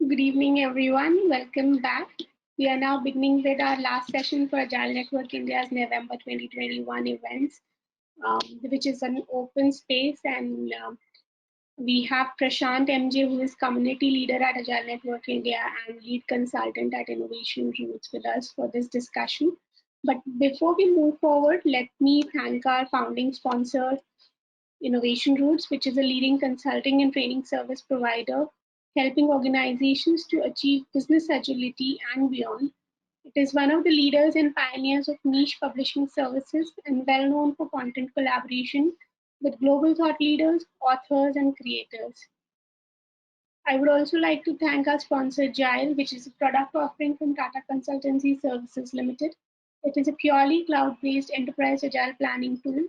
Good evening, everyone. Welcome back. We are now beginning with our last session for Agile Network India's November 2021 events, which is an open space. And we have Prashant MJ, who is community leader at Agile Network India and lead consultant at Innovation Roots with us for this discussion. But before we move forward, let me thank our founding sponsor, Innovation Roots, which is a leading consulting and training service provider, helping organizations to achieve business agility and beyond. It is one of the leaders and pioneers of niche publishing services and well known for content collaboration with global thought leaders, authors, and creators. I would also like to thank our sponsor, Gile, which is a product offering from Tata Consultancy Services Limited. It is a purely cloud based enterprise agile planning tool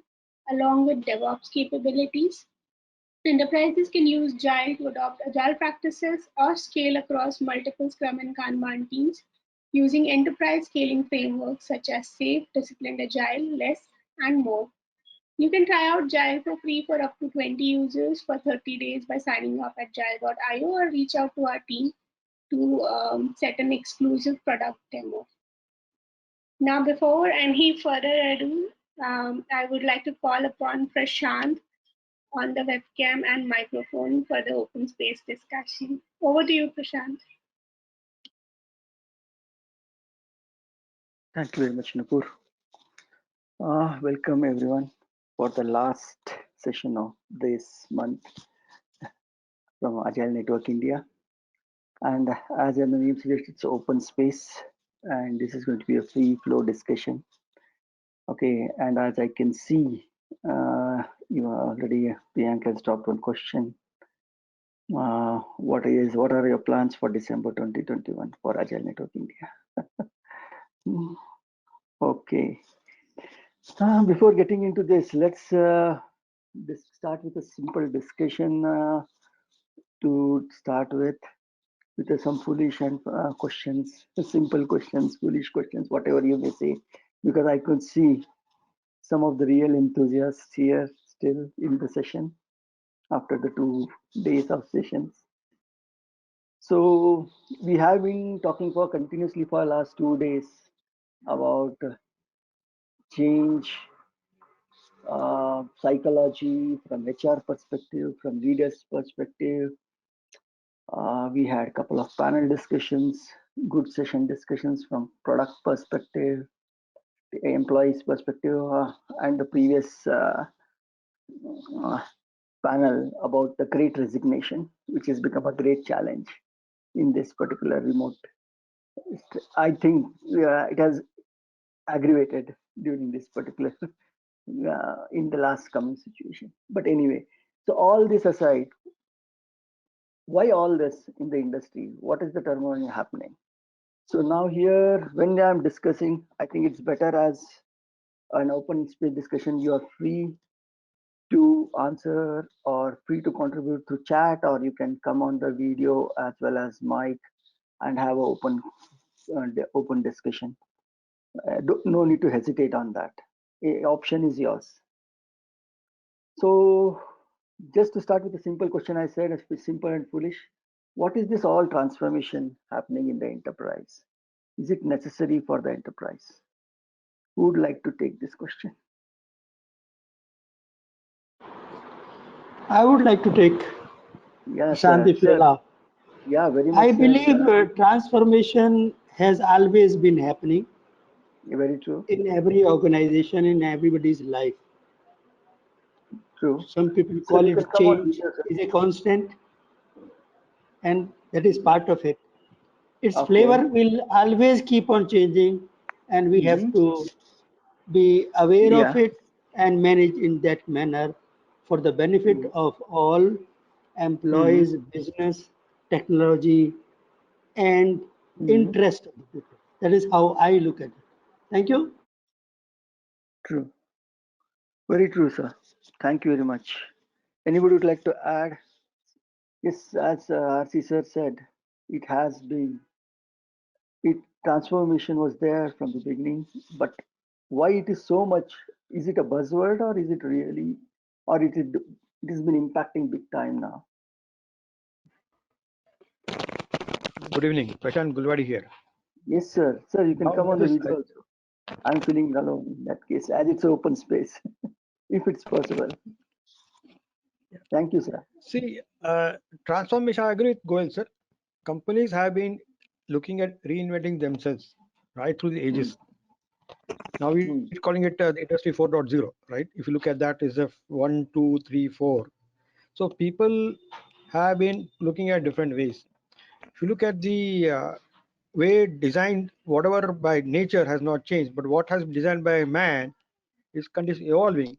along with DevOps capabilities. Enterprises can use Agile to adopt agile practices or scale across multiple Scrum and Kanban teams using enterprise scaling frameworks such as SAFe, Disciplined Agile, LESS, and more. You can try out Agile for free for up to 20 users for 30 days by signing up at agile.io or reach out to our team to set an exclusive product demo. Now, before any further ado, I would like to call upon Prashant on the webcam and microphone for the open space discussion. Over to you, Prashant. Thank you very much, Nupur. Welcome everyone for the last session of this month from Agile Network India. And as the name suggests, it's open space, and this is going to be a free flow discussion. Okay, and as I can see, you already Priyanka has dropped one question. What are your plans for December 2021 for Agile Network India? Okay. Before getting into this, let's start with a simple discussion to start with some foolish and questions, simple questions, foolish questions, whatever you may say, because I could see some of the real enthusiasts here still in the session after the 2 days of sessions. So we have been talking for continuously for the last 2 days about change, psychology, from HR perspective, from leaders perspective. We had a couple of panel discussions, good session discussions from product perspective, the employees perspective, and the previous panel about the great resignation, which has become a great challenge in this particular remote. I think it has aggravated during this particular in the last coming situation. But anyway, so all this aside, why all this in the industry? What is the turmoil happening? So now here, when I'm discussing, I think it's better as an open space discussion. You are free to answer or free to contribute through chat, or you can come on the video as well as mic and have an open discussion. No need to hesitate on that. Option is yours. So just to start with a simple question, I said it's simple and foolish. What is this all transformation happening in the enterprise? Is it necessary for the enterprise? Who would like to take this question? I would like to take Shanti Fiala. Yeah, very much. I believe transformation has always been happening. Very true. In every organization, in everybody's life. True. Some people call it change is a constant, and that is part of it. Its flavor will always keep on changing, and we have to be aware of it and manage in that manner for the benefit of all employees, business, technology, and interest of the people. That is how I look at it. Thank you. True. Very true, sir. Thank you very much. Anybody would like to add? Yes, as RC sir said, it has been, transformation was there from the beginning, but why it is so much? Is it a buzzword, or is it really, or it has been impacting big time now? Good evening. Prashant Gulwadi here. Yes, sir. Sir, you can Now, come on the this is- video also. I'm feeling alone in that case, as it's open space, if it's possible. Thank you, sir. See, transformation, I agree with Goel, sir. Companies have been looking at reinventing themselves right through the ages. Now we're calling it the industry 4.0, right? If you look at that, is a 1, 2, 3, 4. So people have been looking at different ways. If you look at the way designed, whatever by nature has not changed, but what has been designed by man is continuously evolving,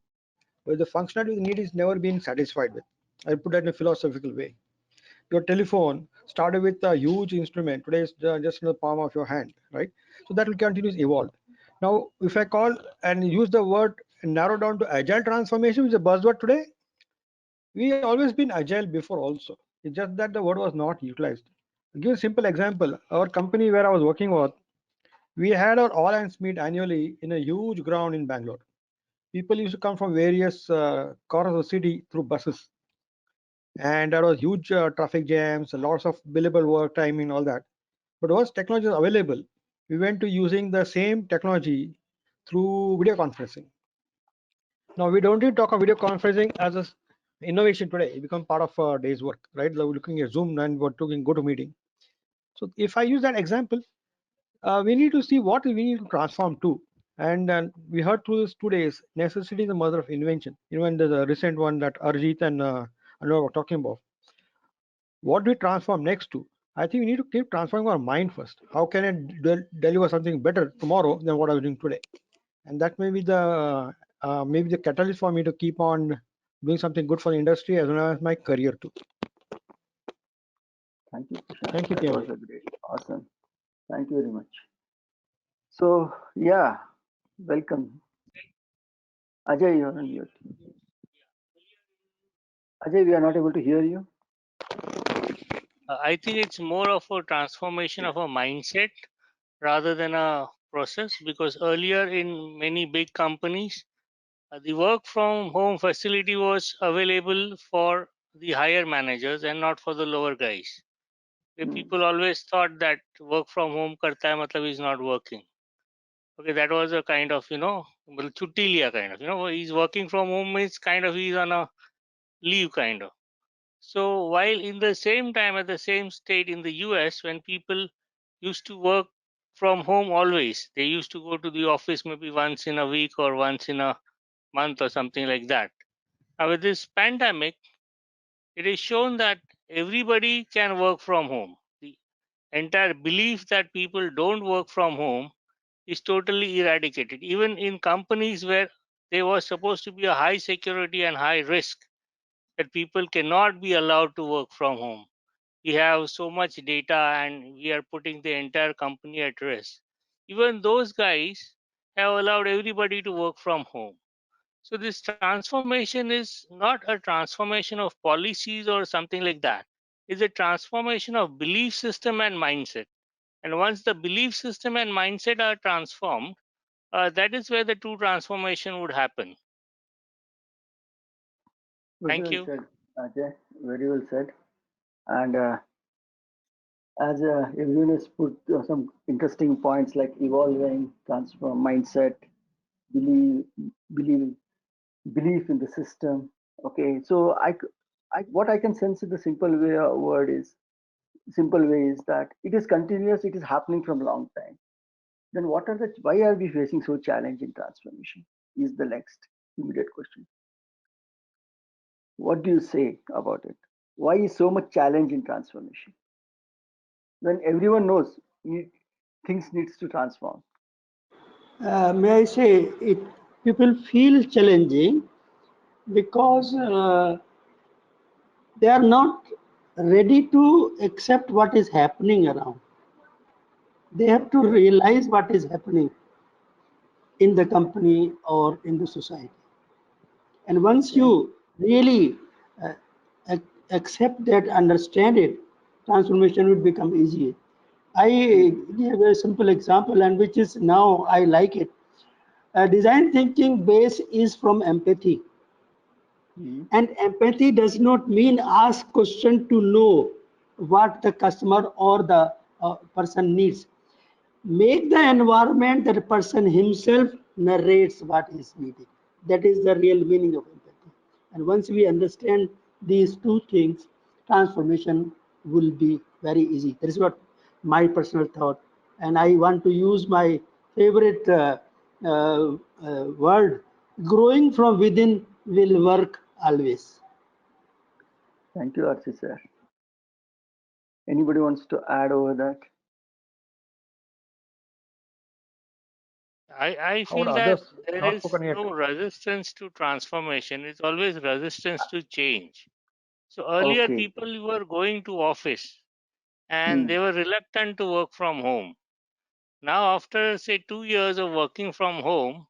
but the functionality of the need is never being satisfied with. I put that in a philosophical way. Your telephone started with a huge instrument. Today it's just in the palm of your hand, right? So that will continuously evolve. Now, if I call and use the word and narrow down to agile transformation, which is a buzzword today, we always been agile before also. It's just that the word was not utilized. I'll give a simple example. Our company where I was working with, we had our all hands meet annually in a huge ground in Bangalore. People used to come from various corners of the city through buses, and there was huge traffic jams, lots of billable work timing, all that. But once technology is available, we went to using the same technology through video conferencing. Now we don't need to talk of video conferencing as an innovation today. It become part of our day's work, right? We're looking at Zoom and we're talking GoToMeeting. So if I use that example, we need to see what we need to transform to. And we heard through this 2 days, necessity is the mother of invention. Even the recent one that Arjit and Anurag were talking about. What do we transform next to? I think we need to keep transforming our mind first. How can I deliver something better tomorrow than what I was doing today? And that may be the maybe the catalyst for me to keep on doing something good for the industry as well as my career too. Thank you, Prashant. Thank you, That Tim. was a great, awesome. Thank you very much. So, yeah, welcome. Ajay, you're on mute. Ajay, we are not able to hear you. I think it's more of a transformation of a mindset rather than a process, because earlier in many big companies, the work from home facility was available for the higher managers and not for the lower guys. Where people always thought that work from home karta hai matlab he's not working. Okay, that was a kind of, chutti liya kind of, he's working from home means kind of he's on a leave kind of. So while in the same time, at the same state in the US, when people used to work from home always, they used to go to the office maybe once in a week or once in a month or something like that. Now with this pandemic, it is shown that everybody can work from home. The entire belief that people don't work from home is totally eradicated. Even in companies where there was supposed to be a high security and high risk, that people cannot be allowed to work from home. We have so much data and we are putting the entire company at risk. Even those guys have allowed everybody to work from home. So this transformation is not a transformation of policies or something like that. It's a transformation of belief system and mindset. And once the belief system and mindset are transformed, that is where the true transformation would happen. Very Thank well you. said, Ajay. Very well said. And as everyone has put some interesting points like evolving, transform mindset, believe, believe, belief in the system. Okay, so what I can sense in the simple way is that it is continuous. It is happening from a long time. Then why are we facing so challenging transformation? Is the next immediate question. What do you say about it? Why is so much challenge in transformation? When everyone knows things needs to transform. May I say it? People feel challenging because they are not ready to accept what is happening around. They have to realize what is happening in the company or in the society. And once you really accept that, understand it, transformation will become easier. I give a simple example, and which is now I like it. Design thinking base is from empathy. And empathy does not mean ask question to know what the customer or the person needs. Make the environment that a person himself narrates what is needing. That is the real meaning of empathy. And once we understand these two things, transformation will be very easy. That is what my personal thought. And I want to use my favorite word, growing from within will work always. Thank you, Archie sir. Anybody wants to add over that? I How would feel that others there not is spoken yet? no resistance to transformation. It's always resistance to change. So earlier Okay. people were going to office and Hmm. they were reluctant to work from home. Now after say 2 years of working from home,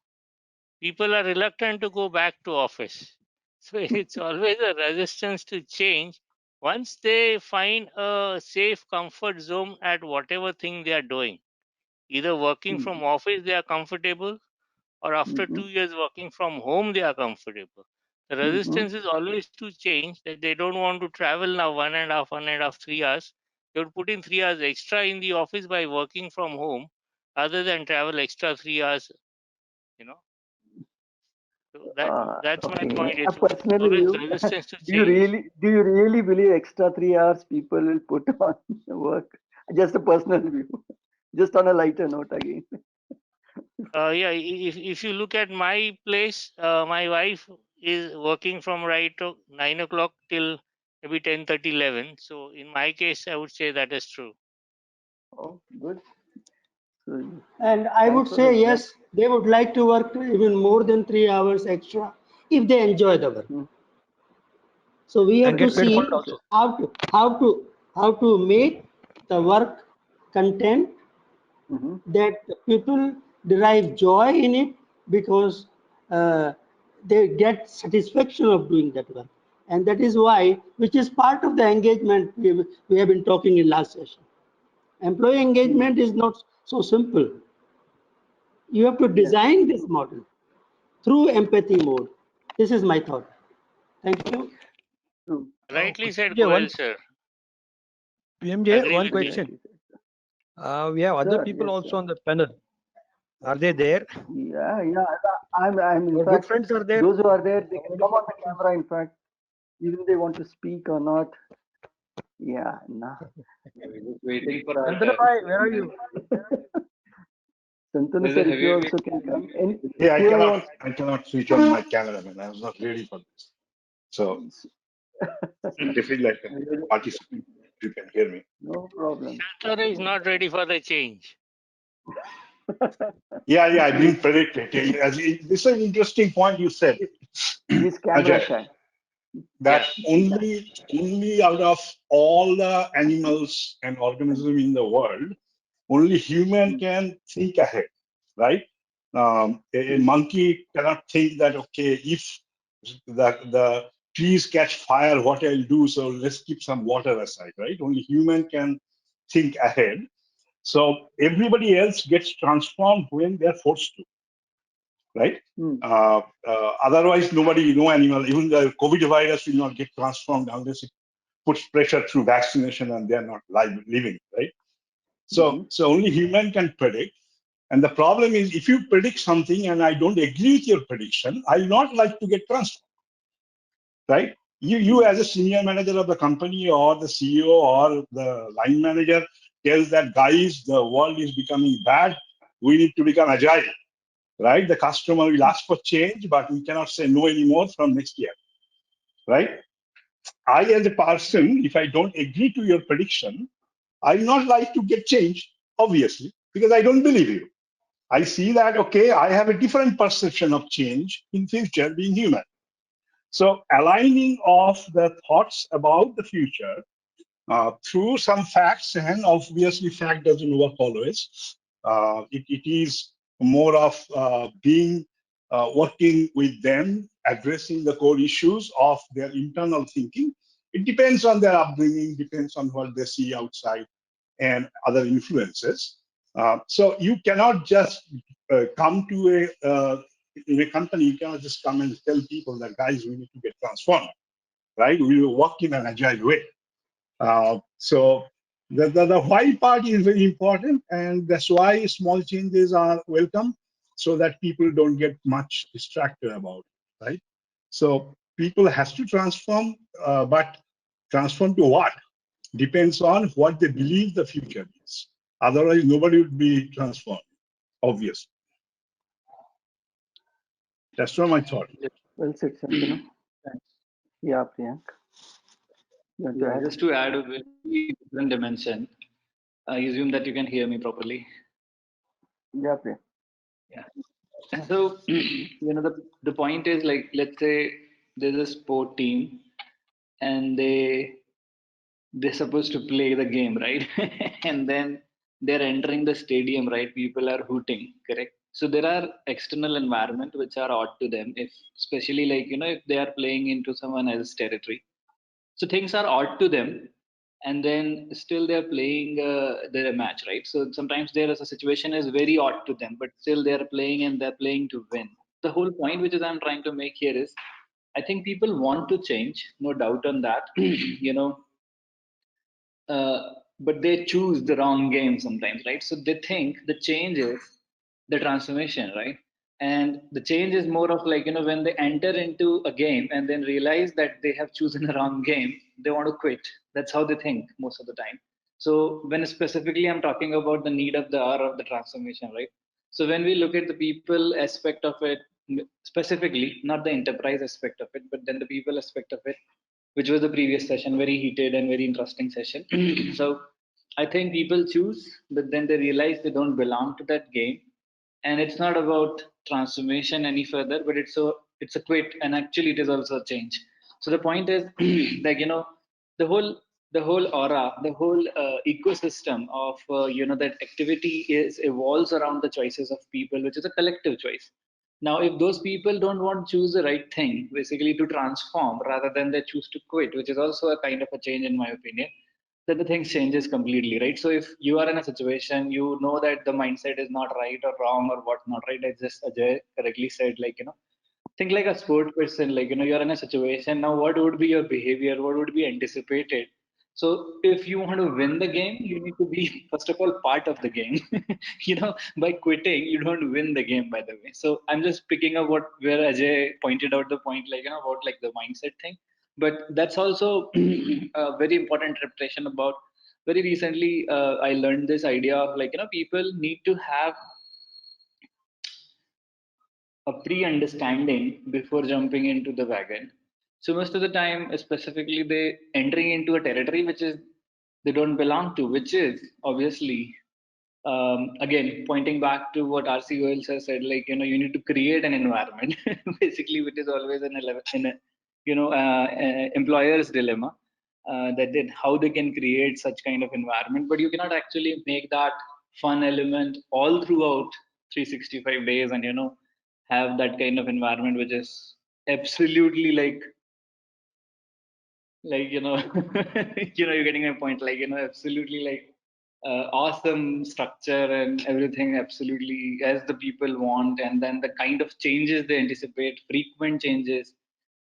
people are reluctant to go back to office. So it's always a resistance to change. Once they find a safe comfort zone at whatever thing they are doing, either working Hmm. from office they are comfortable, or after Mhm. 2 years working from home they are comfortable. The Mhm. resistance is always to change, that they don't want to travel now 1.5, 3 hours. They would put in 3 hours extra in the office by working from home other than travel extra 3 hours, you know. So that's my Okay. point. It's Personally, always you resistance to change. do you really believe extra 3 hours people will put on work? Just a personal view. Just on a lighter note again. Yeah, if you look at my place, my wife is working from right to 9 o'clock till maybe 10:30, 11. So in my case, I would say that is true. Oh, good. So, And I would thanks for the say that. yes, they would like to work even more than 3 hours extra if they enjoy the work. Hmm. So we have And to get paid for it see also. how to make the work content Mm-hmm. that people derive joy in it, because uh, they get satisfaction of doing that work. And that is why, which is part of the engagement we have been talking in last session. Employee Hmm. engagement is not so simple. You have to Yes. design this model through empathy mode. This is my thought. Thank you. True. Rightly said, PMJ, Goel sir. PMJ, Agree one with you. question. Rightly said. We have other Sir, people yes, also sir. on the panel. Are they there? Yeah, yeah. I'm in Our good fact, friends are there. those who are there, they can Ready come for on the questions. camera. In fact, even they want to speak or not. Yeah, nah. We're just waiting for our Nandana turn. Bhai, where are you? Santanu Brother, sir, have if you you also can come. And Yeah, whoever wants. I cannot switch on my camera, man. I was not ready for this. So definitely I can participate if you can hear me. No problem. Sir is No not ready for the change. Yeah, I didn't predict it. This is an interesting point you said, He's camera Ajay, shy. that Yeah. only out of all the animals and organisms in the world, only human can think ahead, right? A monkey cannot think that, okay, if the trees catch fire, what I'll do, so let's keep some water aside, right? Only human can think ahead. So everybody else gets transformed when they're forced to, right? Hmm. Otherwise, no animal, even the COVID virus will not get transformed unless it puts pressure through vaccination and they're not living, right? So only human can predict. And the problem is, if you predict something and I don't agree with your prediction, I will not like to get transformed, right? You as a senior manager of the company or the CEO or the line manager tells that, guys, the world is becoming bad. We need to become agile, right? The customer will ask for change, but we cannot say no anymore from next year, right? I, as a person, if I don't agree to your prediction, I will not like to get change, obviously, because I don't believe you. I see that, okay, I have a different perception of change in future being human. So aligning of the thoughts about the future through some facts, and obviously fact doesn't work always. It is more of working with them, addressing the core issues of their internal thinking. It depends on their upbringing, depends on what they see outside and other influences. So you cannot just come to in a company, you cannot just come and tell people that, guys, we need to get transformed, right? We will work in an agile way. So The why part is very important, and that's why small changes are welcome, so that people don't get much distracted about it, right? So people has to transform, but transform to what? Depends on what they believe the future is. Otherwise, nobody would be transformed, obviously. That's what my thought. Well said, Shantanu. Yeah, Priyank. You want to Yeah, add? just to add a very different dimension, I assume that you can hear me properly. Yeah, Priyank. Yeah. So, the point is, like, let's say there's a sport team and they're supposed to play the game, right? And then they're entering the stadium, right? People are hooting, correct? So there are external environment which are odd to them, if especially like if they are playing into someone else's territory. So things are odd to them, and then still they're playing their match, right? So sometimes there is a situation is very odd to them, but still they're playing and they're playing to win. The whole point which is I'm trying to make here is, I think people want to change, no doubt on that. uh, but they choose the wrong game sometimes, right? So they think the change is the transformation, right? And the change is more of like, when they enter into a game and then realize that they have chosen the wrong game, they want to quit. That's how they think most of the time. So when specifically I'm talking about the need of the hour of the transformation, right? So when we look at the people aspect of it, specifically, not the enterprise aspect of it, but then the people aspect of it, which was the previous session, very heated and very interesting session. So I think people choose, but then they realize they don't belong to that game. And it's not about transformation any further, but it's a quit, and actually it is also a change. So the point is, like the whole aura, the whole ecosystem of that activity is evolves around the choices of people, which is a collective choice. Now, if those people don't want to choose the right thing, basically to transform rather than they choose to quit, which is also a kind of a change in my opinion, then the things changes completely, right? So if you are in a situation, you know that the mindset is not right or wrong or what's not right, as just Ajay correctly said, like, think like a sport person, like, you're in a situation now, what would be your behavior? What would be anticipated? So if you want to win the game, you need to be, first of all, part of the game. By quitting, you don't win the game, by the way. So I'm just picking up where Ajay pointed out the point, like, about like the mindset thing. But that's also a very important repetition about very recently, I learned this idea of like, people need to have a pre-understanding before jumping into the wagon. So most of the time, specifically, they entering into a territory which is they don't belong to, which is obviously again pointing back to what RC Goyal has said, like you need to create an environment, basically, which is always in a employer's dilemma. That then how they can create such kind of environment, but you cannot actually make that fun element all throughout 365 days, and have that kind of environment which is absolutely like you're getting my point, like absolutely like awesome structure and everything absolutely as the people want, and then the kind of changes they anticipate, frequent changes.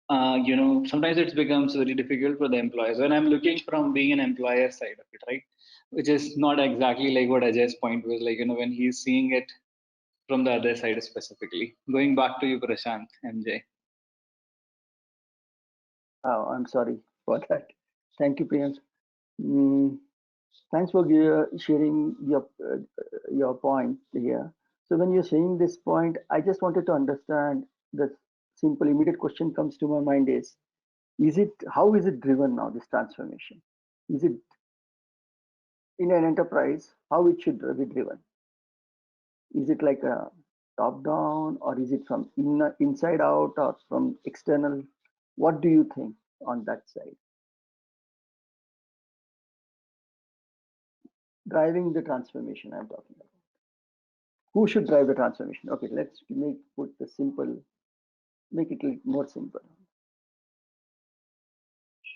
Sometimes it becomes very difficult for the employers when I'm looking from being an employer side of it, right? Which is not exactly like what Ajay's point was, like when he's seeing it from the other side specifically. Going back to you, Prashant, MJ. Oh, I'm sorry for that. Thank you, Priyank. Thanks for sharing your point here. So when you're saying this point, I just wanted to understand the simple immediate question comes to my mind is it how is it driven now, this transformation? Is it in an enterprise, how it should be driven? Is it like a top down, or is it from inside out, or from external? What do you think on that side? Driving the transformation I'm talking about. Who should drive the transformation? Okay, let's put the simple, make it more simple.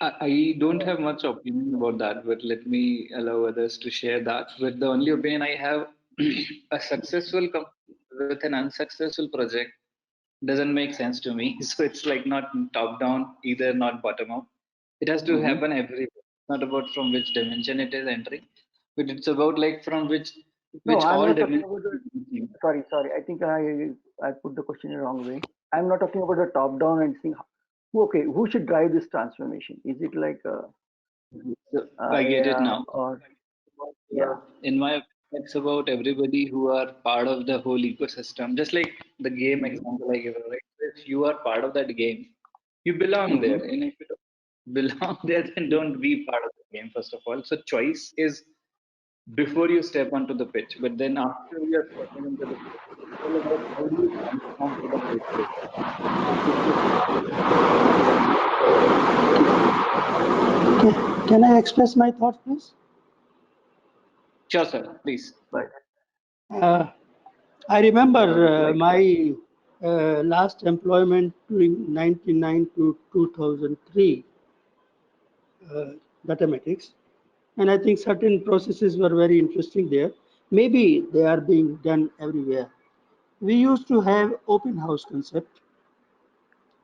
I don't have much opinion about that, but let me allow others to share that. But the only opinion I have, a successful company with an unsuccessful project doesn't make sense to me. So it's like not top down either, not bottom up. It has to happen everywhere. It's not about from which dimension it is entering. but it's about like from which No, I'm all not talking dimensions. about the. Sorry. I think I put the question in the wrong way. I'm not talking about the top down and saying, okay, who should drive this transformation? Is it like So I get it now. or yeah? In my, it's about everybody who are part of the whole ecosystem. Just like the game example I gave, right? If you are part of that game, you belong there. And if you don't belong there, then don't be part of the game, first of all. So choice is before you step onto the pitch. But then after you are stepping into the pitch, it's all about how do you transform to the right place. Can I express my thoughts, please? Sure, sir. Please. But I remember my last employment during 1999 to 2003, mathematics, and I think certain processes were very interesting there. Maybe they are being done everywhere. We used to have open house concept,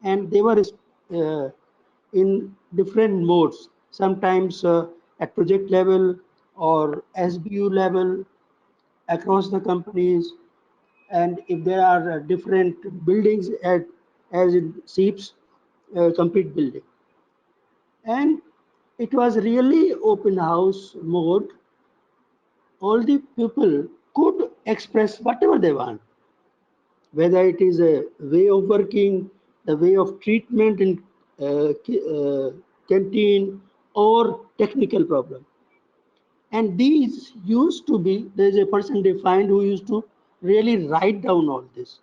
and they were in different modes. Sometimes at project level or SBU level across the companies, and if there are different buildings at as in SEEPs, complete building, and it was really open house mode. All the people could express whatever they want, whether it is a way of working, the way of treatment in canteen, or technical problem. And these used to be, there's a person defined who used to really write down all this.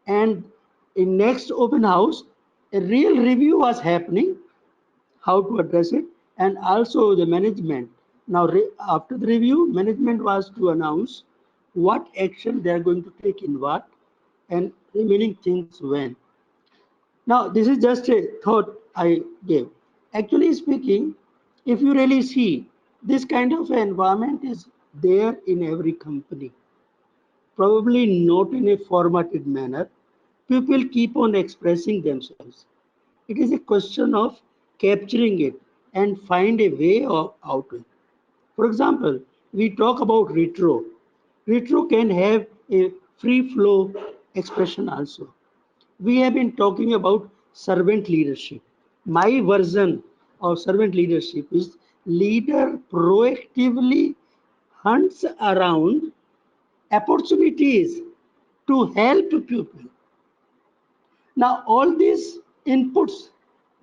And in next open house, a real review was happening, how to address it, and also the management. Now, after the review, management was to announce what action they are going to take in what, and remaining things when. Now, this is just a thought I gave. Actually speaking, if you really see, this kind of environment is there in every company. Probably not in a formatted manner. People keep on expressing themselves. It is a question of capturing it and find a way out of it. For example, we talk about retro. Retro can have a free flow expression also. We have been talking about servant leadership. My version of servant leadership is leader proactively hunts around opportunities to help people. Now, all these inputs,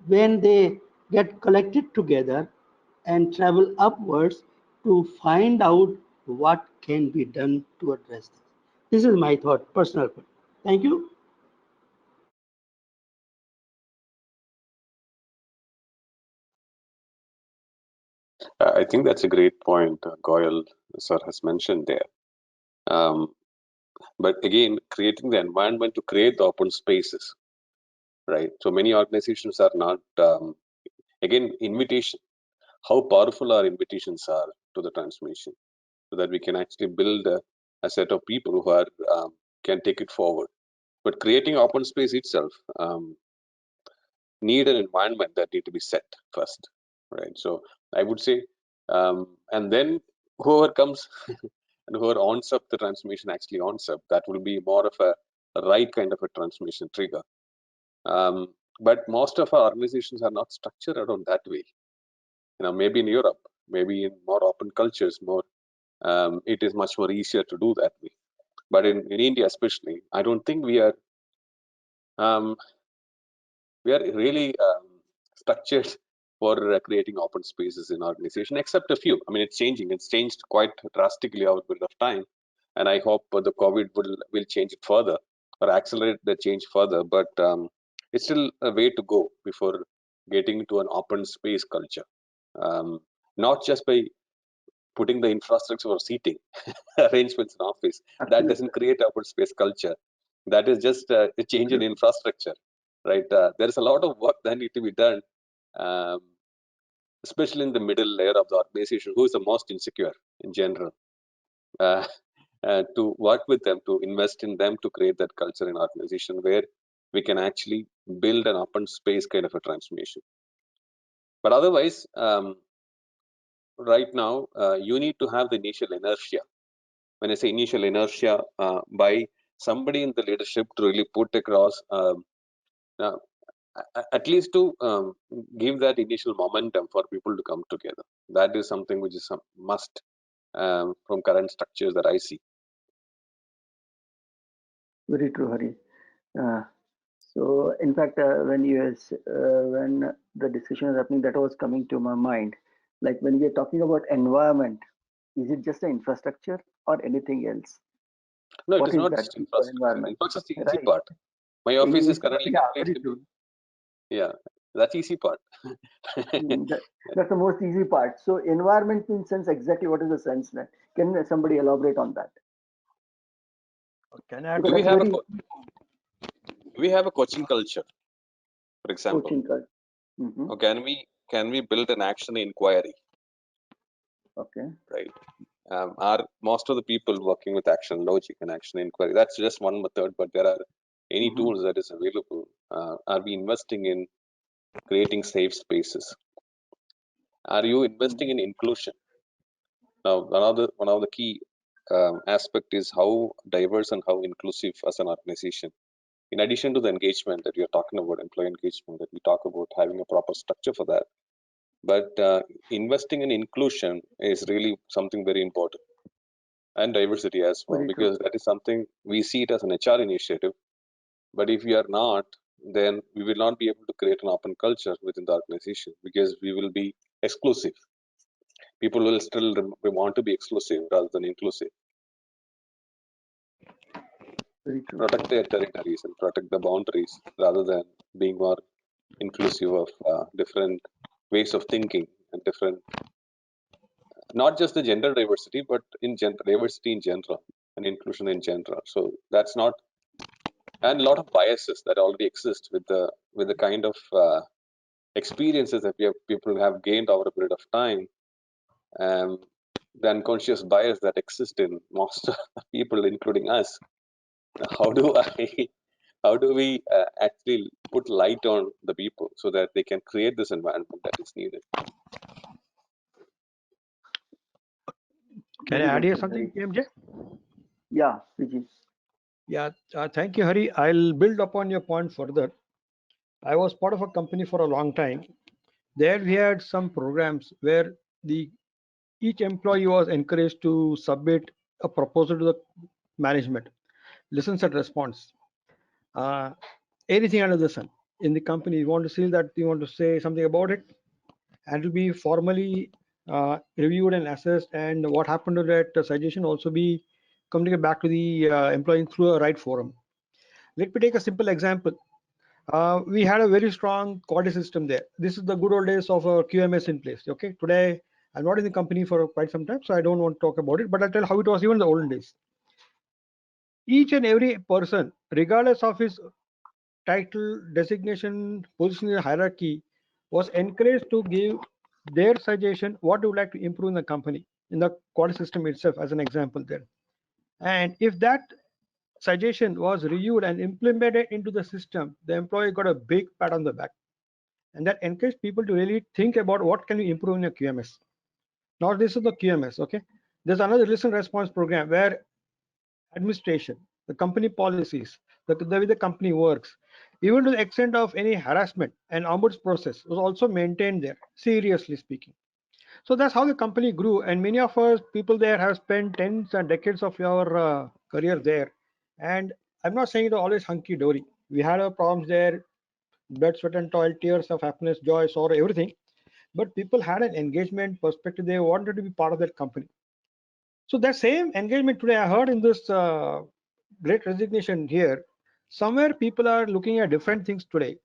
when they get collected together and travel upwards to find out what can be done to address this. This is my thought, personal thought. Thank you. I think that's a great point Goyal sir has mentioned there. But again, creating the environment to create the open spaces, right? So many organizations are not, again, invitation. How powerful our invitations are to the transformation, so that we can actually build a set of people who are can take it forward. But creating open space itself need an environment that need to be set first, right? So I would say, and then whoever comes and whoever owns up the transformation actually owns up, that will be more of a right kind of a transformation trigger. But most of our organizations are not structured around that way. Maybe in Europe, maybe in more open cultures, more it is much more easier to do that way. But in India especially, I don't think we are really structured for creating open spaces in organization, except a few. I mean, it's changing. It's changed quite drastically over a period of time, and I hope the COVID will change it further or accelerate the change further. But it's still a way to go before getting to an open space culture. Not just by putting the infrastructure or seating arrangements in office. That doesn't create open space culture. That is just a change in infrastructure, right? There is a lot of work that need to be done, um, especially in the middle layer of the organization, who is the most insecure in general. Uh, to work with them, to invest in them, to create that culture in organization where we can actually build an open space kind of a transformation. But otherwise, right now, you need to have the initial inertia. When I say initial inertia, by somebody in the leadership to really put across, at least to give that initial momentum for people to come together. That is something which is a must from current structures that I see. Very true, Hari. So, in fact, when the discussion was happening, that was coming to my mind. Like when we are talking about environment, is it just an infrastructure or anything else? No, it What is is not that just infrastructure. environment? Infrastructure is the easy Right. part. My office is Easy part, currently yeah, very completely, true. yeah, that's easy part. That's the most easy part. So, environment in sense, exactly what is the sense then? Can somebody elaborate on that? Can I add Because Do we that's have a very do we have a coaching culture, for example? coaching culture. Or can we build an action inquiry? Okay. Right. Are most of the people working with action logic and action inquiry? That's just one method, but there are any tools that is available. Are we investing in creating safe spaces? Are you investing in inclusion? Now, one of the key aspect is how diverse and how inclusive as an organization. In addition to the engagement that we are talking about, employee engagement, that we talk about having a proper structure for that. But investing in inclusion is really something very important, and diversity as well, Very true. because that is something we see it as an HR initiative. But if we are not, then we will not be able to create an open culture within the organization because we will be exclusive. People will still want to be exclusive rather than inclusive. Very true. Protect their territories and protect the boundaries rather than being more inclusive of different ways of thinking and different, not just the gender diversity, but in diversity in general and inclusion in general. So that's not, and a lot of biases that already exist with the kind of experiences that people have gained over a period of time, the unconscious bias that exist in most people, including us. How do we actually put light on the people so that they can create this environment that is needed? Can I add here something, PMJ? Yeah, Vijay. Yeah, thank you, Hari. I'll build upon your point further. I was part of a company for a long time. There we had some programs where each employee was encouraged to submit a proposal to the management, listens and response. Anything under the sun in the company, you want to see that, you want to say something about it, and it will be formally reviewed and assessed, and what happened to that suggestion also be communicated back to the employee through a right forum. Let me take a simple example. We had a very strong quality system there. This is the good old days of a QMS in place. Okay, today I'm not in the company for quite some time, so I don't want to talk about it, but I'll tell how it was even in the olden days. Each and every person, regardless of his title, designation, position in the hierarchy, was encouraged to give their suggestion, what they would like to improve in the company, in the quality system itself, as an example there. And if that suggestion was reviewed and implemented into the system, the employee got a big pat on the back. And that encouraged people to really think about what can we improve in a QMS. Now this is the QMS, okay? There's another listen response program where administration, the company policies, the way the company works, even to the extent of any harassment and ombuds process was also maintained there, seriously speaking. So that's how the company grew, and many of us people there have spent tens and decades of your career there. And I'm not saying it was always hunky-dory. We had our problems there, blood, sweat, and toil, tears of happiness, joy, sorrow, everything. But people had an engagement perspective. They wanted to be part of that company. So that same engagement today, I heard in this great resignation here, somewhere people are looking at different things today.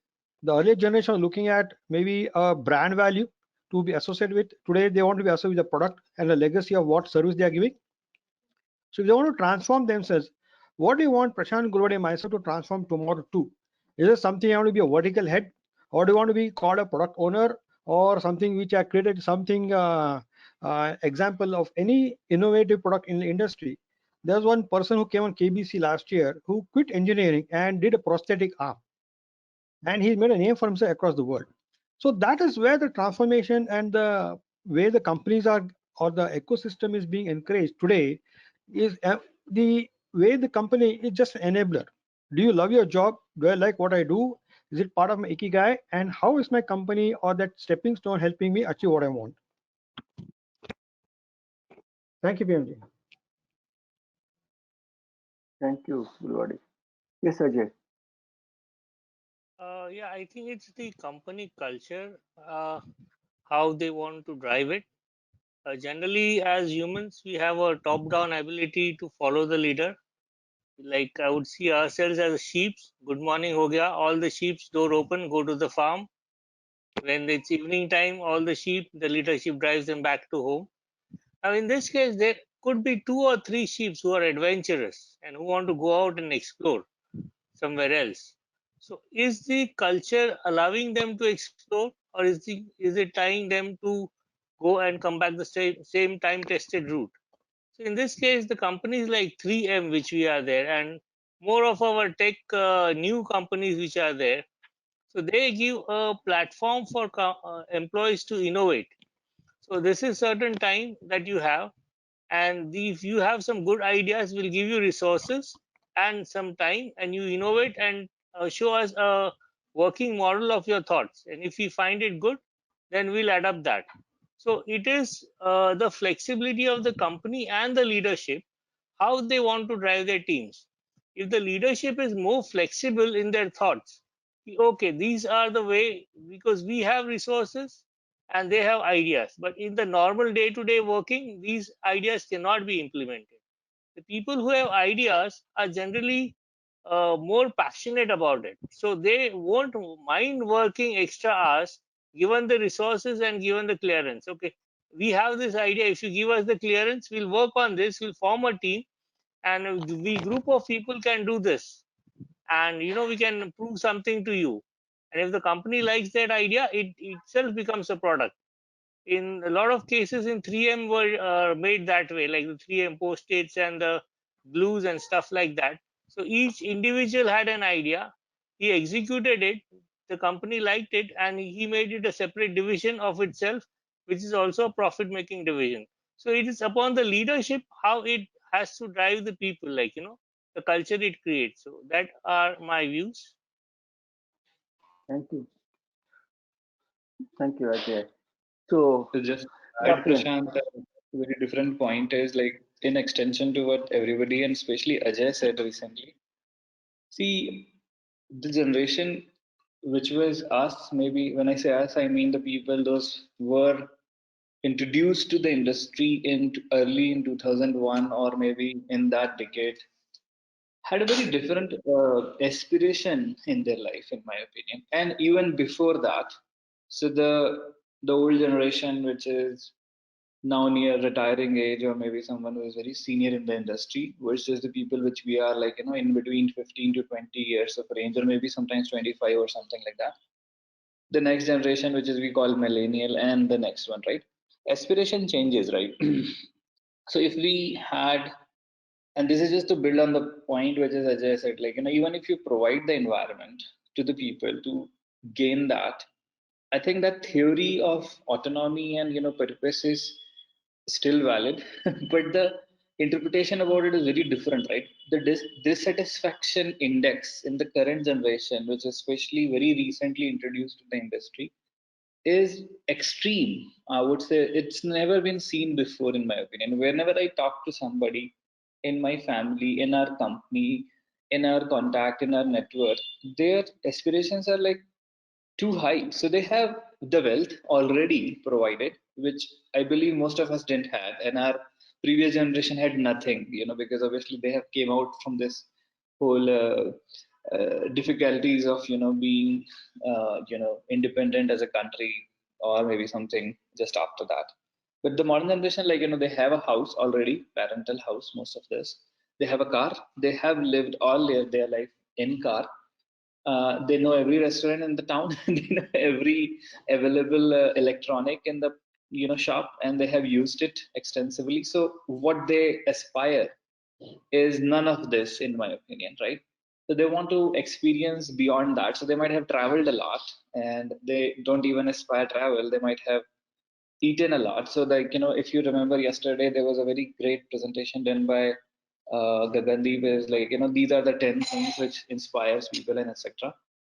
The earlier generation are looking at maybe a brand value to be associated with. Today, they want to be associated with the product and the legacy of what service they are giving. So if they want to transform themselves, what do you want Prashant Gurwade and myself to transform tomorrow to? Is it something I want to be a vertical head, or do you want to be called a product owner, or something which I created something example of any innovative product in the industry? There's one person who came on KBC last year who quit engineering and did a prosthetic arm, and he's made a name for himself across the world. So that is where the transformation and the way the companies are or the ecosystem is being encouraged today is the way the company is just an enabler. Do you love your job? Do I like what I do? Is it part of my ikigai? And how is my company or that stepping stone helping me achieve what I want? Thank you, PMG. Thank you, Gulwadi. Yes, Ajay. Yeah, I think it's the company culture, how they want to drive it. Generally, as humans, we have a top-down ability to follow the leader. Like I would see ourselves as sheep. Good morning, ho gaya. All the sheep's door open, go to the farm. When it's evening time, all the sheep, the leadership drives them back to home. Now, in this case, there could be 2 or 3 sheep who are adventurous and who want to go out and explore somewhere else. So, is the culture allowing them to explore, or is it tying them to go and come back the same time tested route? So, in this case, the companies like 3M, which we are there, and more of our tech new companies which are there, so they give a platform for employees to innovate. So this is certain time that you have, and if you have some good ideas, we'll give you resources and some time, and you innovate and show us a working model of your thoughts. And if we find it good, then we'll adapt that. So it is the flexibility of the company and the leadership, how they want to drive their teams. If the leadership is more flexible in their thoughts, okay, these are the way, because we have resources and they have ideas, but in the normal day-to-day working, these ideas cannot be implemented. The people who have ideas are generally more passionate about it, so they won't mind working extra hours given the resources and given the clearance. Okay, we have this idea, if you give us the clearance, we'll work on this, we'll form a team, and we group of people can do this, and we can prove something to you. And if the company likes that idea, it itself becomes a product. In a lot of cases in 3M were made that way, like the 3M post-its and the glues and stuff like that. So each individual had an idea, he executed it, the company liked it, and he made it a separate division of itself, which is also a profit making division. So it is upon the leadership how it has to drive the people, like the culture it creates. So that are my views. Thank you. Thank you, Ajay. So, To just yeah, add, Priyank. Prashant, a very different point is like in extension to what everybody and especially Ajay said recently. See, the generation which was us, maybe when I say us, I mean the people those were introduced to the industry in early in 2001 or maybe in that decade, had a very different aspiration in their life, in my opinion. And even before that, so the old generation, which is now near retiring age, or maybe someone who is very senior in the industry, versus the people which we are like in between 15 to 20 years of range, or maybe sometimes 25 or something like that. The next generation, which is we call millennial, and the next one, right? Aspiration changes, right? So if we had, and this is just to build on the point which is Ajay said, like even if you provide the environment to the people to gain that, I think that theory of autonomy and purpose is still valid, but the interpretation about it is very different, right? The dissatisfaction index in the current generation, which is especially very recently introduced to the industry, is extreme. I would say it's never been seen before, in my opinion. Whenever I talk to somebody in my family, in our company, in our contact, in our network, their aspirations are like too high. So they have the wealth already provided, which I believe most of us didn't have, and our previous generation had nothing, because obviously they have came out from this whole difficulties of being independent as a country, or maybe something just after that. But the modern generation, like they have a house already, parental house, most of this. They have a car. They have lived all their life in car. They know every restaurant in the town. They know every available electronic in the shop, and they have used it extensively. So what they aspire is none of this, in my opinion, right? So they want to experience beyond that. So they might have traveled a lot, and they don't even aspire travel. They might have eaten a lot. So like, if you remember yesterday, there was a very great presentation done by Gagandeep, is like, these are the 10 things which inspires people and etc.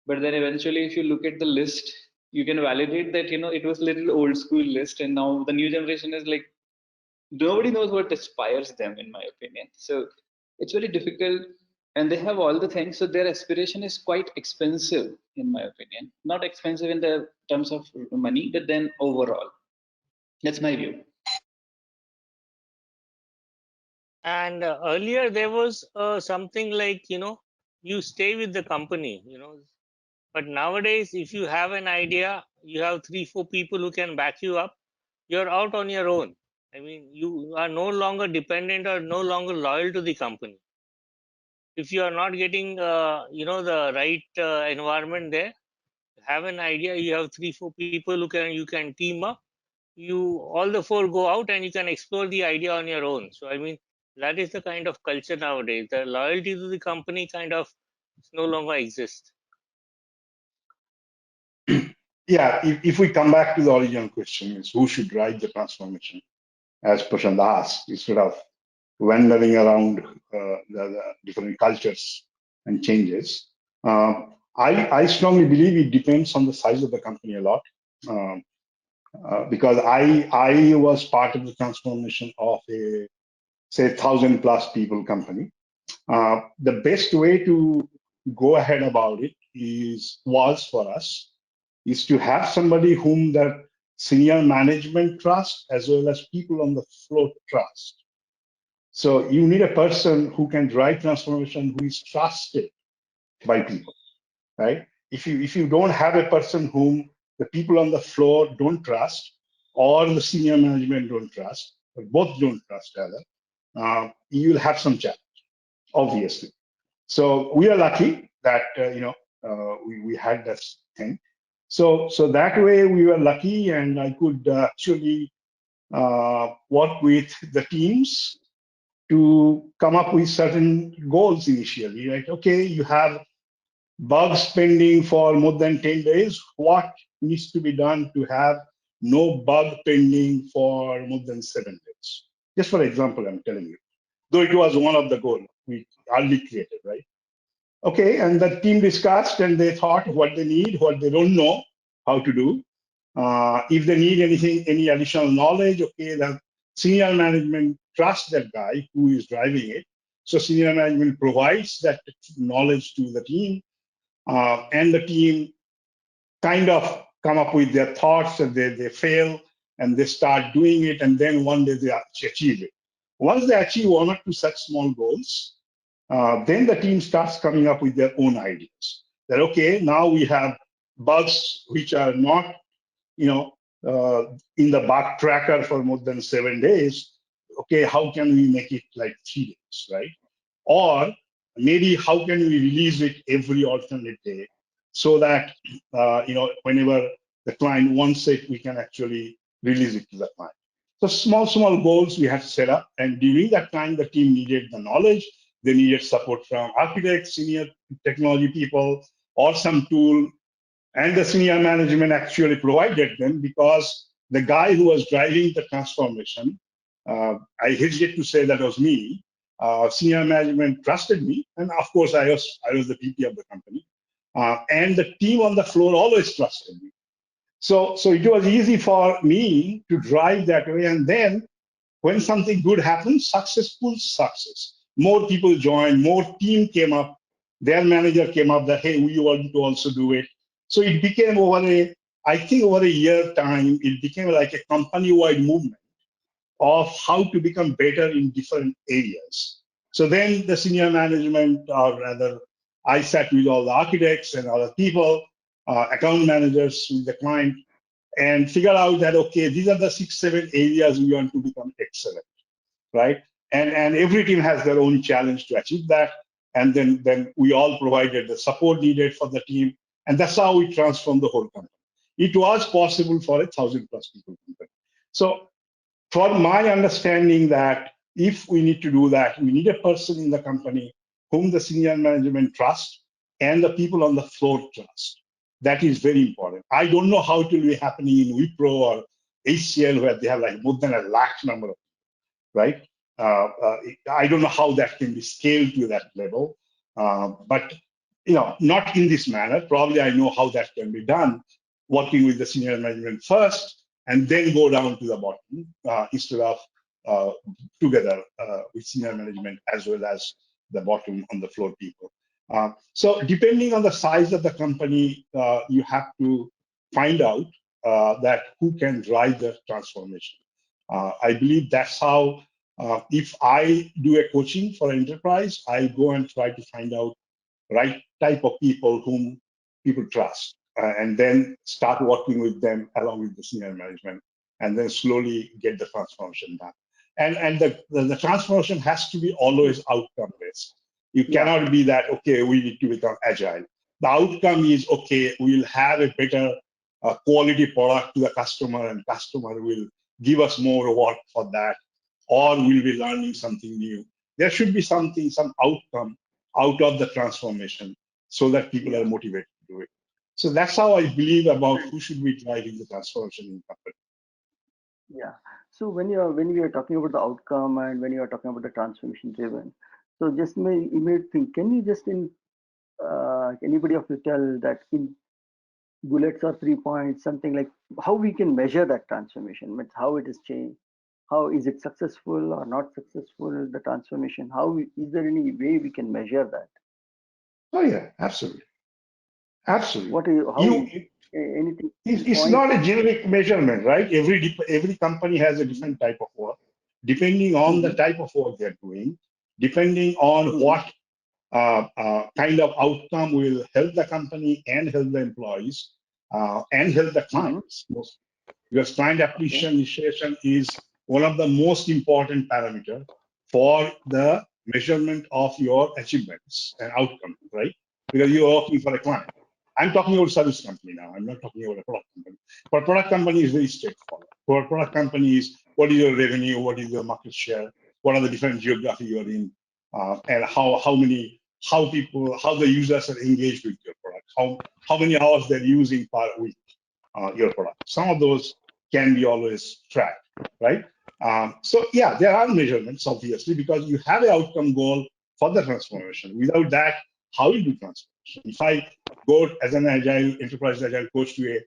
But then eventually, if you look at the list, you can validate that, it was a little old school list, and now the new generation is like, nobody knows what inspires them, in my opinion. So it's very difficult, and they have all the things. So their aspiration is quite expensive, in my opinion. Not expensive in the terms of money, but then overall. That's my view. And earlier there was something like, you stay with the company, but nowadays, if you have an idea, you have 3, 4 people who can back you up, you're out on your own. I mean, you are no longer dependent or no longer loyal to the company. If you are not getting, the right environment there, have an idea, you have 3, 4 people who you can team up, you all the 4 go out and you can explore the idea on your own. So I mean, that is the kind of culture nowadays. The loyalty to the company kind of no longer exists. Yeah, if we come back to the original question, is who should drive the transformation, as Prashant asked, instead of wandering around the different cultures and changes. I strongly believe it depends on the size of the company a lot. Because I was part of the transformation of a, say, 1,000+ people company. The best way to go ahead about it was for us is to have somebody whom the senior management trust as well as people on the floor trust. So you need a person who can drive transformation, who is trusted by people, right? If you don't have a person whom the people on the floor don't trust, or the senior management don't trust, or both don't trust rather, you'll have some challenge, obviously. So we are lucky that we had that thing. So that way we were lucky, and I could actually work with the teams to come up with certain goals initially, right? Okay, you have bugs pending for more than 10 days. What needs to be done to have no bug pending for more than 7 days? Just for example, I'm telling you. Though it was one of the goals we early created, right? Okay, and the team discussed and they thought what they need, what they don't know how to do. If they need anything, any additional knowledge, okay, the senior management trusts that guy who is driving it. So senior management provides that knowledge to the team, and the team kind of come up with their thoughts, and they fail and they start doing it, and then one day they achieve it. Once they achieve one or two such small goals, then the team starts coming up with their own ideas. That okay, now we have bugs which are not, in the bug tracker for more than 7 days. Okay, how can we make it like 3 days, right? Or maybe how can we release it every alternate day, so that whenever the client wants it, we can actually release it to the client. So small goals we have set up, and during that time, the team needed the knowledge. They needed support from architects, senior technology people, or some tool, and the senior management actually provided them, because the guy who was driving the transformation, I hesitate to say that was me. Senior management trusted me, and of course I was the VP of the company, and the team on the floor always trusted me. So it was easy for me to drive that way. And then when something good happens, successful success, more people joined, more team came up, their manager came up that, hey, we want to also do it. So it became over a year time, it became like a company-wide movement of how to become better in different areas. So then the senior management, or rather, I sat with all the architects and other people, account managers with the client, and figure out that, okay, these are the 6, 7 areas we want to become excellent, right? And every team has their own challenge to achieve that. And then we all provided the support needed for the team. And that's how we transformed the whole company. It was possible for 1,000+ people company. So from my understanding that if we need to do that, we need a person in the company whom the senior management trusts and the people on the floor trust. That is very important. I don't know how it will be happening in Wipro or HCL, where they have like more than 1 lakh number of, right? I don't know how that can be scaled to that level, but not in this manner. Probably I know how that can be done, working with the senior management first, and then go down to the bottom instead of together with senior management as well as the bottom on the floor people. So depending on the size of the company, you have to find out that who can drive the transformation. I believe that's how, if I do a coaching for an enterprise, I go and try to find out right type of people whom people trust, and then start working with them along with the senior management, and then slowly get the transformation done. And the transformation has to be always outcome based. You cannot be that, okay, we need to become agile. The outcome is, okay, we'll have a better quality product to the customer, and customer will give us more work for that, or we'll be learning something new. There should be something, some outcome out of the transformation, so that people are motivated to do it. So that's how I believe about who should be driving the transformation in the company. Yeah. So when we are talking about the outcome and when you are talking about the transformation driven, so just my immediate thing, can you just anybody of you tell that in bullets or 3 points, something like how we can measure that transformation, how it has changed, how is it successful or not successful, the transformation, is there any way we can measure that? Oh yeah, absolutely. Absolutely. What anything? It's not a generic measurement, right? Every company has a different type of work, depending on the type of work they're doing, depending on what kind of outcome will help the company and help the employees and help the clients. Because client appreciation is one of the most important parameters for the measurement of your achievements and outcome, right? Because you're working for a client. I'm talking about service company now. I'm not talking about a product company. For a product company, is very straightforward. For a product company, is what is your revenue, what is your market share, what are the different geography you're in, and how the users are engaged with your product, how many hours they're using per week your product. Some of those can be always tracked, right? So yeah, there are measurements, obviously, because you have an outcome goal for the transformation. Without that, how will you do transformation? If I go as an enterprise agile coach to a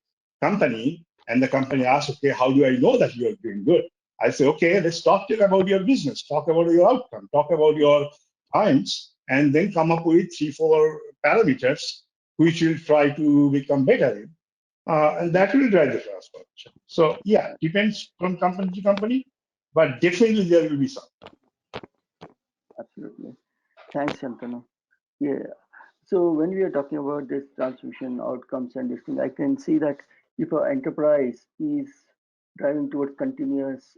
company, and the company asks, okay, how do I know that you are doing good? I say, okay, let's talk about your business, talk about your outcome, talk about your times, and then come up with 3-4 parameters which will try to become better in. And that will drive the transformation. So yeah, depends from company to company, but definitely there will be some. Absolutely. Thanks, Shantanu. Yeah. So when we are talking about this transformation outcomes and this thing, I can see that if an enterprise is driving towards continuous,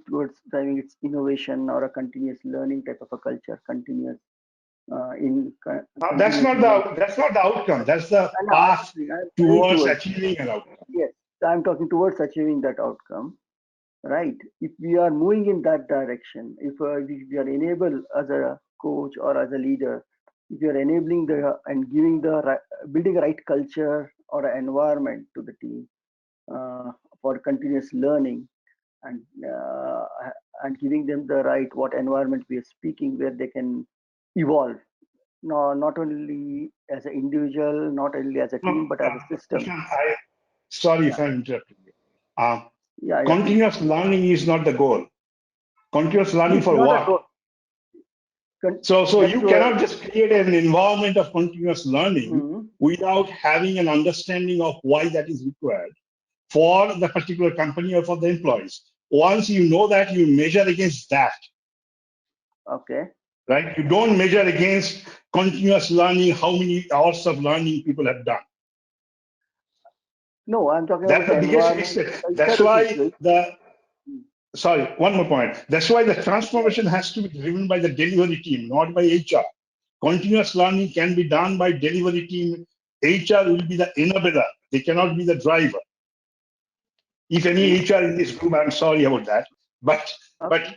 towards driving its innovation or a continuous learning type of a culture, continuous that's not the outcome. That's the path towards achieving an outcome. Yes, I'm talking towards achieving that outcome, right? If we are moving in that direction, if we are enabled as a coach or as a leader, if you are enabling and giving building a right culture or an environment to the team for continuous learning, and giving them the right what environment we are speaking, where they can evolve, not only as an individual, not only as a team, but as a system. Sorry if I'm interrupting you. Continuous learning is not the goal. Continuous learning for what? So you cannot just create an environment of continuous learning without having an understanding of why that is required for the particular company or for the employees. Once you know that, you measure against that. Okay. Right? You don't measure against continuous learning, how many hours of learning people have done. No, I'm talking about the environment. That's why sorry, one more point. That's why the transformation has to be driven by the delivery team, not by HR. Continuous learning can be done by delivery team. HR will be the enabler. They cannot be the driver. If any HR in this group, I'm sorry about that. But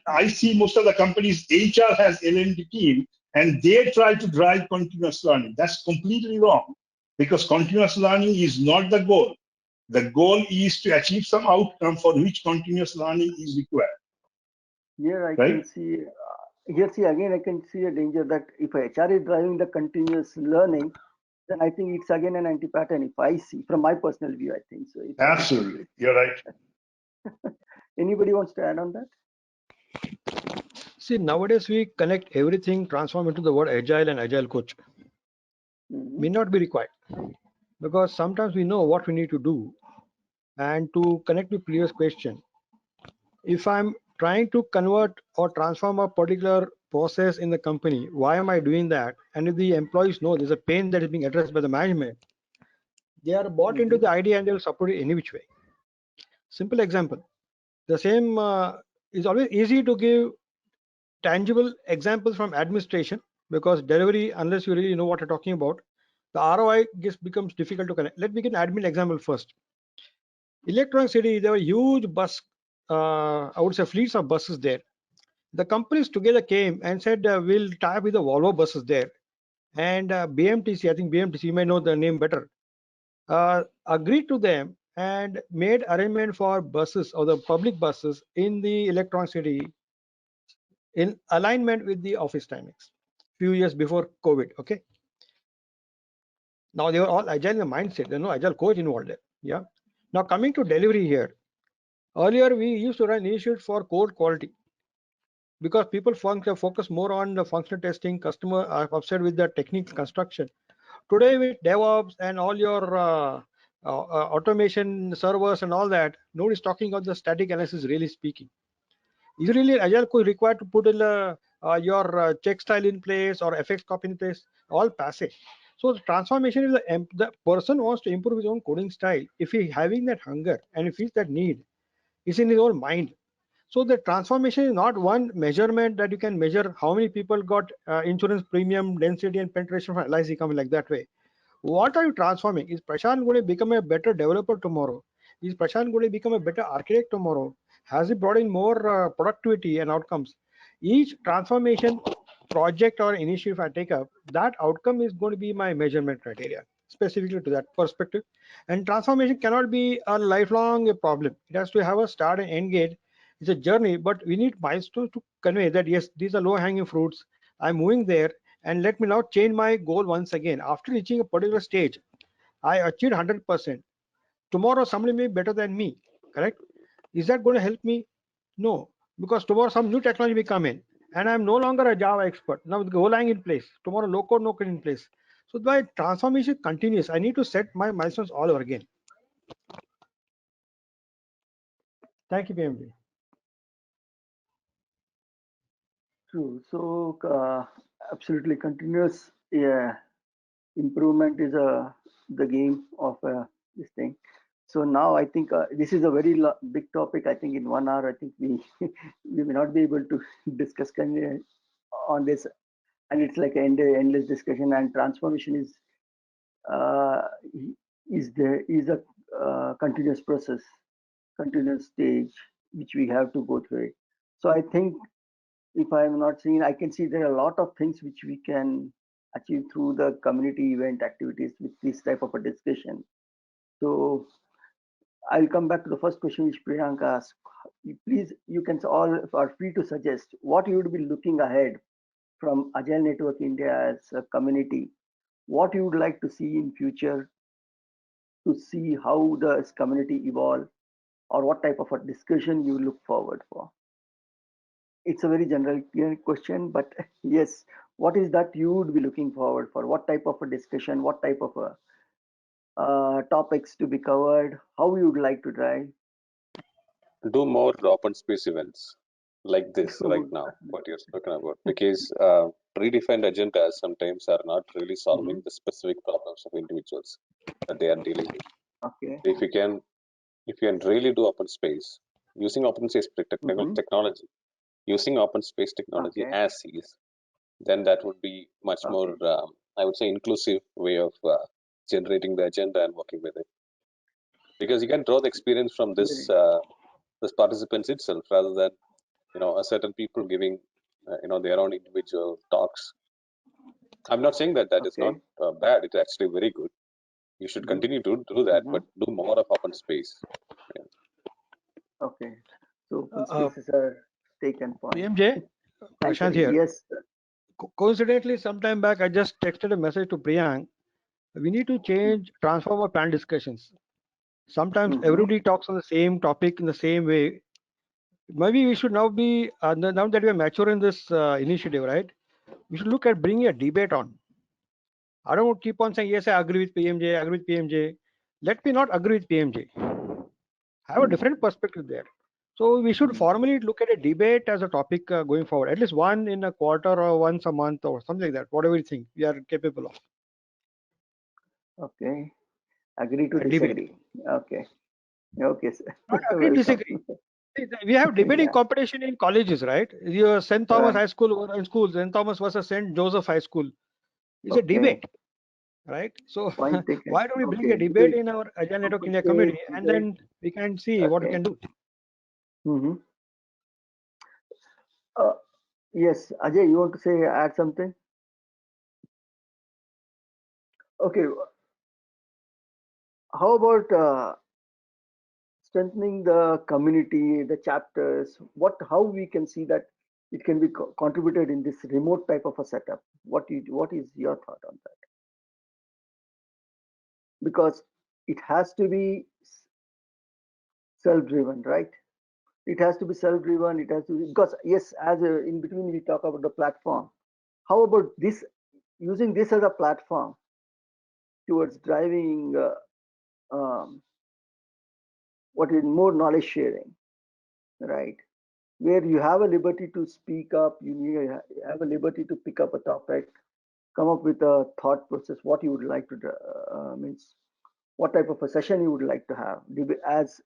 I see most of the companies, HR has L&D team, and they try to drive continuous learning. That's completely wrong, because continuous learning is not the goal. The goal is to achieve some outcome for which continuous learning is required. Here I Right? can see, again, I can see a danger that if HR is driving the continuous learning, then I think it's again an anti-pattern. If I see, from my personal view, I think so. Absolutely, you're right. Anybody wants to add on that? See, nowadays we connect everything, transform into the word agile and agile coach. May not be required, because sometimes we know what we need to do. And to connect with previous question, if I'm trying to convert or transform a particular process in the company, why am I doing that? And if the employees know there's a pain that is being addressed by the management, they are bought into the idea and they will support it any which way. Simple example. The same is always easy to give tangible examples from administration, because delivery, unless you really know what you're talking about, the ROI just becomes difficult to connect. Let me give an admin example first. Electronic City, there were huge bus, I would say fleets of buses there. The companies together came and said, we'll tie up with the Volvo buses there. And BMTC, I think BMTC, you may know the name better, agreed to them and made arrangement for buses or the public buses in the Electronic City in alignment with the office timings few years before COVID. Okay. Now they were all agile in the mindset. There's no agile coach involved there. Yeah. Now coming to delivery here. Earlier we used to run initiatives for code quality because people focus more on the functional testing, customer are upset with the techniques construction. Today with DevOps and all your automation servers and all that, nobody's talking about the static analysis really speaking. Is really agile coach required to put in your check style in place or FX copy in place? All passive. So the transformation is the person wants to improve his own coding style. If he having that hunger and he feels that need, it's in his own mind. So the transformation is not one measurement that you can measure how many people got insurance premium density and penetration from LIC coming like that way. What are you transforming? Is Prashant going to become a better developer tomorrow? Is Prashant going to become a better architect tomorrow? Has he brought in more productivity and outcomes? Each transformation project or initiative I take up, that outcome is going to be my measurement criteria, specifically to that perspective. And transformation cannot be a lifelong problem. It has to have a start and end gate. It's a journey, but we need milestones to convey that yes, these are low-hanging fruits. I'm moving there, and let me now change my goal once again. After reaching a particular stage, I achieved 100%. Tomorrow somebody may be better than me, correct? Is that going to help me? No, because tomorrow some new technology will come in and I'm no longer a Java expert. Now with Golang in place, tomorrow low code, no code in place. So my transformation continues. I need to set my milestones all over again. Thank you, PMD. True. So absolutely continuous improvement is the game of this thing. So now I think this is a very big topic. I think in 1 hour, I think we we may not be able to discuss on this, and it's like an endless discussion. And transformation is a continuous process, continuous stage which we have to go through it. So I think if I'm not seeing, I can see there are a lot of things which we can achieve through the community event activities with this type of a discussion. So I'll come back to the first question which Priyanka asked. Please, you can all are free to suggest what you would be looking ahead from Agile Network India as a community. What you would like to see in future to see how the community evolve, or what type of a discussion you look forward for. It's a very general question, but yes, what is that you would be looking forward for? What type of a discussion? What type of a topics to be covered? How you would like to drive? Do more open space events like this right now, what you're talking about, because predefined agendas sometimes are not really solving the specific problems of individuals that they are dealing with. Okay. If you can really do open space using open space technology, using open space technology as is, then that would be much more, I would say, inclusive way of generating the agenda and working with it. Because you can draw the experience from this participants itself, rather than a certain people giving their own individual talks. I'm not saying that is not bad. It's actually very good. You should continue to do that, but do more of open space. Yeah. Okay. So open spaces are taken point. PMJ, Thanks, Prashant Hari. here. Yes. Sir. Coincidentally, sometime back, I just texted a message to Priyank. We need to change transformer panel discussions. Sometimes everybody talks on the same topic in the same way. Maybe we should now be, now that we are mature in this initiative, right? We should look at bringing a debate on. I don't keep on saying, yes, I agree with PMJ, I agree with PMJ. Let me not agree with PMJ. Have a different perspective there. So we should formally look at a debate as a topic going forward, at least one in a quarter or once a month or something like that, whatever you think we are capable of. Okay. Agree to A debate. disagree. Okay. Okay, sir. Not agree, disagree. We have debating competition in colleges, right? Your St. Thomas High School in schools, St. Thomas versus St. Joseph High School. It's a debate, right? So why don't we bring a debate in our Agile Network India committee, and then we can see what we can do. Yes, Ajay, you want to say add something? Okay. How about strengthening the community, the chapters? How we can see that it can be contributed in this remote type of a setup? What is your thought on that? Because it has to be self-driven, right? It has to be self-driven. It has to be, because yes, in between we talk about the platform. How about this? Using this as a platform towards driving what is more knowledge sharing, right? Where you have a liberty to speak up, you have a liberty to pick up a topic, come up with a thought process, what you would like to means what type of a session you would like to have. As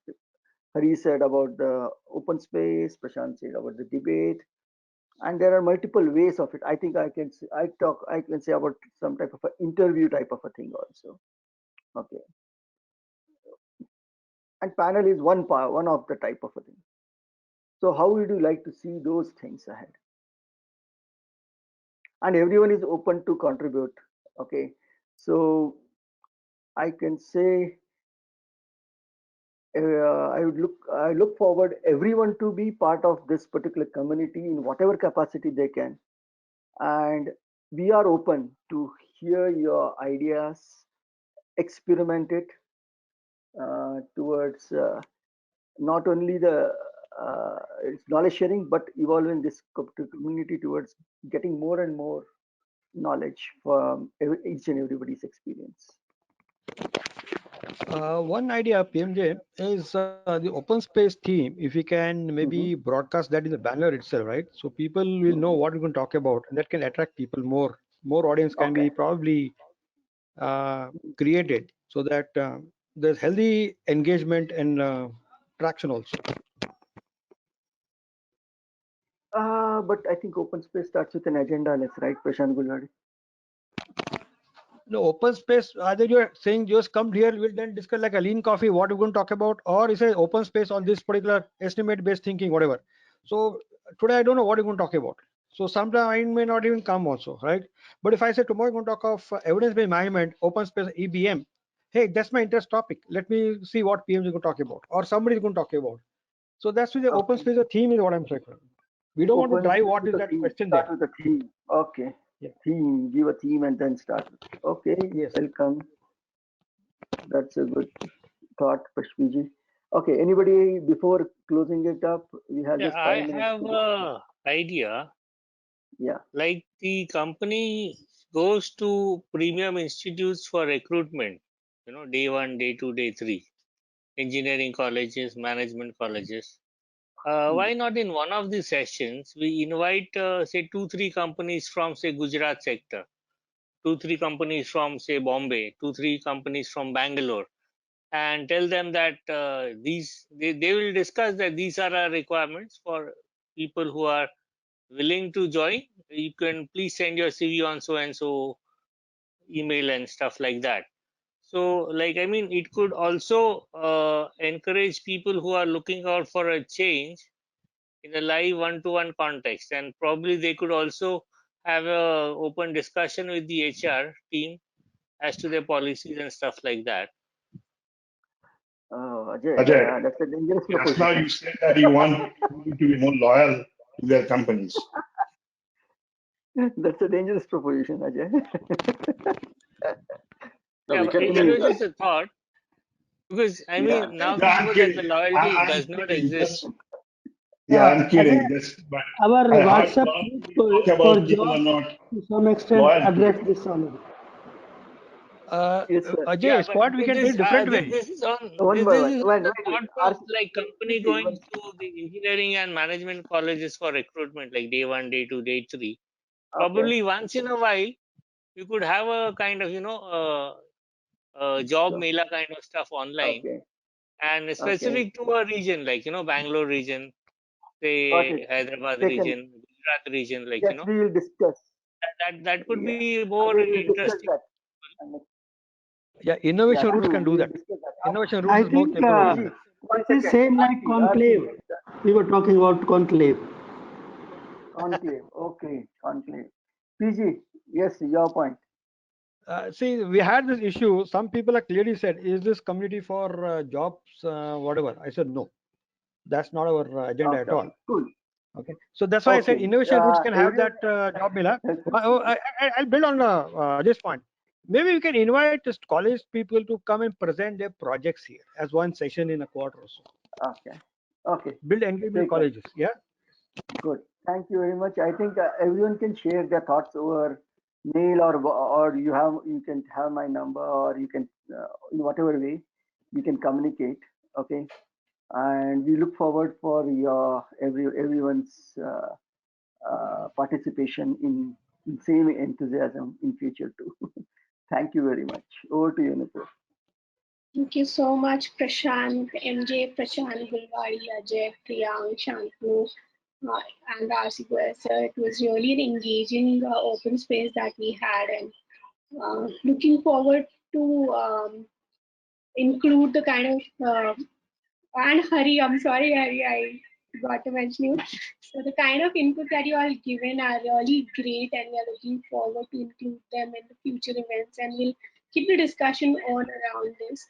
Hari said about the open space, Prashant said about the debate, and there are multiple ways of it. I think I can say about some type of an interview type of a thing also. Okay. And panel is one of the type of a thing. So how would you like to see those things ahead? And everyone is open to contribute. Okay. So I can say I look forward everyone to be part of this particular community in whatever capacity they can, and we are open to hear your ideas, experiment it towards not only the knowledge sharing, but evolving this community towards getting more and more knowledge from each and everybody's experience. One idea, PMJ, is the open space theme. If we can maybe broadcast that in the banner itself, right? So people will know what we're going to talk about, and that can attract people more. More audience can be probably created so that there's healthy engagement and traction also. But I think open space starts with an agenda, right, Prashant Gulwadi? No, open space, either you're saying just come here, we'll then discuss like a lean coffee, what we're going to talk about, or is it open space on this particular estimate based thinking, whatever. So today I don't know what you're going to talk about. So sometimes I may not even come also, right? But if I say tomorrow I'm going to talk of evidence-based management, open space, EBM, hey, that's my interest topic. Let me see what PM is going to talk about, or somebody is going to talk about. So that's with the open space, the theme is what I'm saying. We don't want to drive what is that question there. Start with the theme. Okay. Yeah. Theme, give a theme and then start. Okay. Yes. Welcome. That's a good thought, Pashpiji. Okay. Anybody before closing it up? We have just 5 minutes. I have an idea. Yeah. Like the company goes to premium institutes for recruitment, day 1, day 2, day 3, engineering colleges, management colleges. Why not in one of the sessions we invite say 2-3 companies from say Gujarat sector, 2-3 companies from say Bombay, 2-3 companies from Bangalore, and tell them that they will discuss that these are our requirements for people who are willing to join. You can please send your CV on so and so email and stuff like that. So I mean, it could also encourage people who are looking out for a change in a live one-to-one context, and probably they could also have a open discussion with the HR team as to their policies and stuff like that. Ajay, Ajay, that's a dangerous just now proposition. you said that you want people to be more loyal to their companies. That's a dangerous proposition, Ajay. No, Yeah, we but can. it was just a thought, because I Yeah. mean, now Yeah, we I'm know that the kidding. loyalty I'm does not kidding. exist. Yeah, I'm Ajay, kidding. Just, but our I heard a WhatsApp lot of group people talk for about people are jobs not to some extent loyal to address it. this already. Yes, sir. Yeah, Ajay, but squad we can do it different way. this is on One this, by this one. is on One, the wait. thought process, like company going One. to the engineering and management colleges for recruitment, like day 1, day 2, day 3. Okay. Probably once in a while, you could have a kind of, job Sure. mela kind of stuff online, Okay. and specific to a region, like, Bangalore region, Got say it. Hyderabad Taken. region, Gujarat region, like, Yes, we will discuss. that could Yeah. be more Ajay, we will discuss interesting. that. Yeah, innovation Yeah, roots true. can do We will that. discuss that. Innovation I roots is more think capable of that. One this is second. same like conclave. We were talking about conclave. Conclave. Okay, conclave. PG, yes, your point. See, we had this issue. Some people have clearly said, "Is this community for jobs, whatever?" I said, "No, that's not our agenda at all." Okay, cool. Okay, so that's why I said Okay. innovation roots can have Everyone, that job mela. I'll build on this point. Maybe we can invite just college people to come and present their projects here as one session in a quarter or so. okay. Okay. Build engagement Take colleges. Yeah. Good. Thank you very much. I think everyone can share their thoughts over mail, or you can have my number, or you can in whatever way you can communicate. Okay. And we look forward for your everyone's participation in same enthusiasm in future too. Thank you very much. Over to you, Nupur. Thank you so much, Prashant, MJ, Prashant, Gulwari, Ajay, Priyank, Shantanu, and Rasibu. Sir, it was really an engaging open space that we had, and looking forward to include the kind of and Hari, I'm sorry, Hari, I forgot to mention you. So the kind of input that you all given are really great, and we are looking forward to include them in the future events, and we'll keep the discussion on around this.